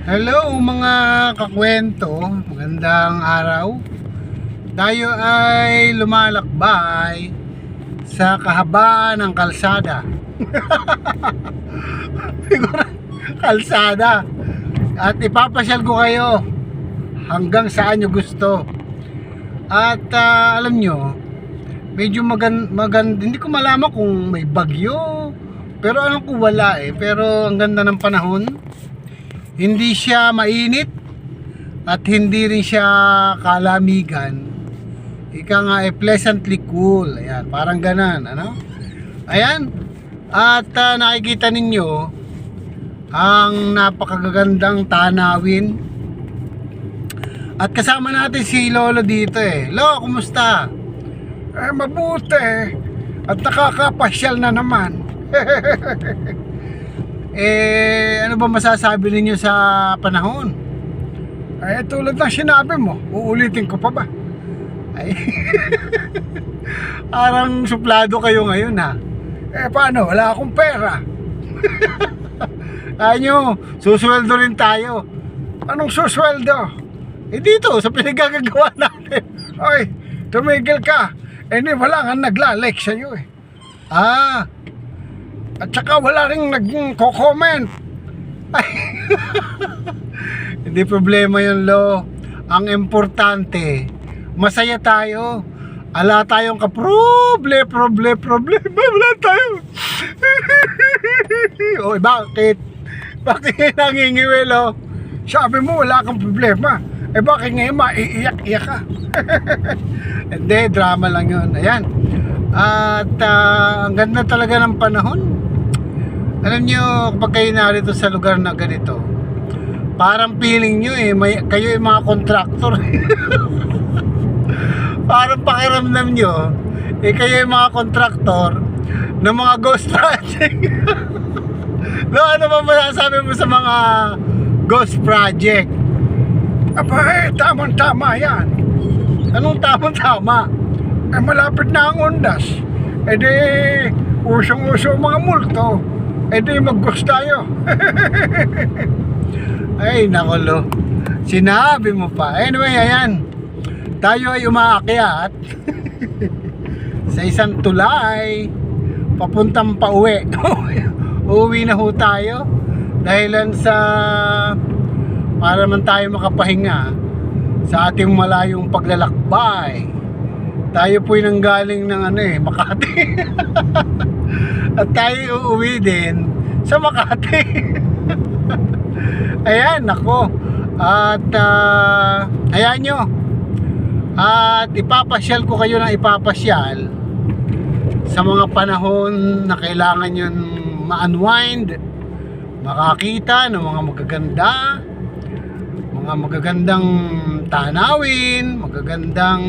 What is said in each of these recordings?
Hello mga kakwento, magandang araw. Tayo ay lumalakbay sa kahabaan ng kalsada. Siguro kalsada. At ipapasyal ko kayo hanggang saan nyo gusto. At alam nyo, medyo hindi ko malaman kung may bagyo, pero alam ko wala pero ang ganda ng panahon. Hindi siya mainit at hindi rin siya kalamigan. Ika nga pleasantly cool. Ayan, parang ganan, ano? Ayan. At nakikita ninyo ang napakagandang tanawin. At kasama natin si Lolo dito Lo, kumusta? Mabuti. At nakakapasyal na naman. Ano ba masasabi ninyo sa panahon? Tulad ng sinabi mo, uulitin ko pa ba? Ay, parang suplado kayo ngayon ha. Paano? Wala akong pera. Nyo, susweldo rin tayo. Anong susweldo? Dito, sa pinagagagawa natin. Ay, tumigil ka. Hindi, wala nga nagla-like sa'yo At saka wala rin nagko-comment. Hindi problema yun, Lo. Ang importante, masaya tayo. Ala tayong problema. Wala tayo. Oy, bakit? Bakit nangingiwi, Lo? Sabi mo wala kang problema. Bakit ngayon maiiyak-iyak ka? Hindi, drama lang yun. Ayan. At ang ganda talaga ng panahon. Alam nyo, kapag kayo narito sa lugar na ganito, parang feeling nyo kayo yung mga contractor. Parang pakiramdam nyo, kayo yung mga contractor ng mga ghost project. No, ano ba masasabi mo sa mga ghost project? Tamang-tama yan. Anong tamang-tama? Malapit na ang undas. Usong-uso mga multo. Mag-ghost tayo. Ay, nako, Lo. Sinabi mo pa. Anyway, ayan. Tayo ay umaakyat sa isang tulay papuntang pauwi. Uuwi na ho tayo dahilan sa para man tayo makapahinga sa ating malayong paglalakbay. Tayo po'y nanggaling ng Makati. At tayo uuwi din sa Makati. Ayan, nako. At ayan nyo. At ipapasyal ko kayo ng ipapasyal sa mga panahon na kailangan nyo ma-unwind, makakita ng mga magagandang tanawin, magagandang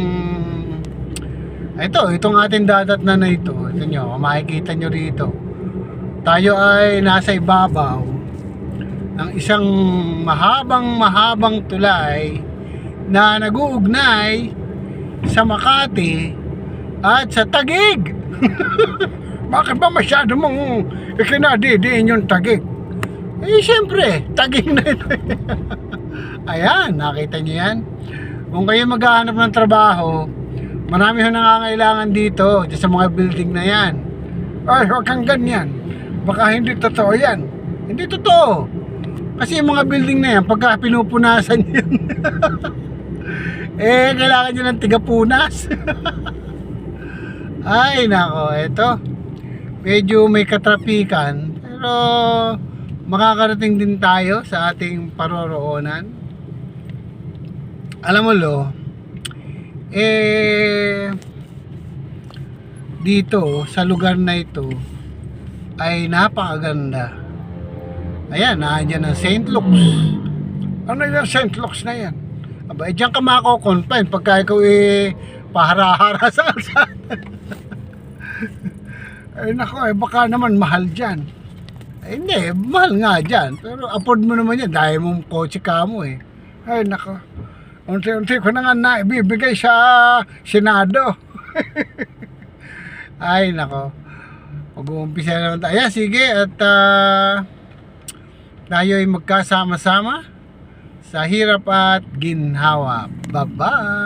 itong ating dadat na ito nyo, makikita nyo rito. Tayo ay nasa ibabaw ng isang mahabang tulay na nag-uugnay sa Makati at sa Taguig. Bakit ba masyado mong ikinadidiin yung Taguig? Siyempre, Taguig na ito. Ayan, nakita nyo yan. Kung kayo maghahanap ng trabaho, marami ho nangangailangan dito sa mga building na yan. Huwag kang ganyan. Baka hindi totoo yan. Hindi totoo. Kasi yung mga building na yan, pagka pinupunasan yan, kailangan nyo ng tigapunas. Ay, nako, eto. Medyo may katrapikan, pero makakarating din tayo sa ating paroroonan. Alam mo, Lo, dito sa lugar na ito ay napakaganda. Ayan, nandiyan ang St. Luke's. Ano yung St. Luke's na yan? Diyan ka mako-confine pagka ikaw pahara-hara sa kalsada. Nako, baka naman mahal dyan. Hindi, mahal nga dyan. Pero afford mo naman yan dahil mong kotse ka mo Nako, unti-unti ko na nga naibibigay sa Senado. Ay, nako. Mag-uumpisa naman tayo. Ayan, sige. At tayo ay magkasama-sama sa hirap at ginhawa. Bye-bye!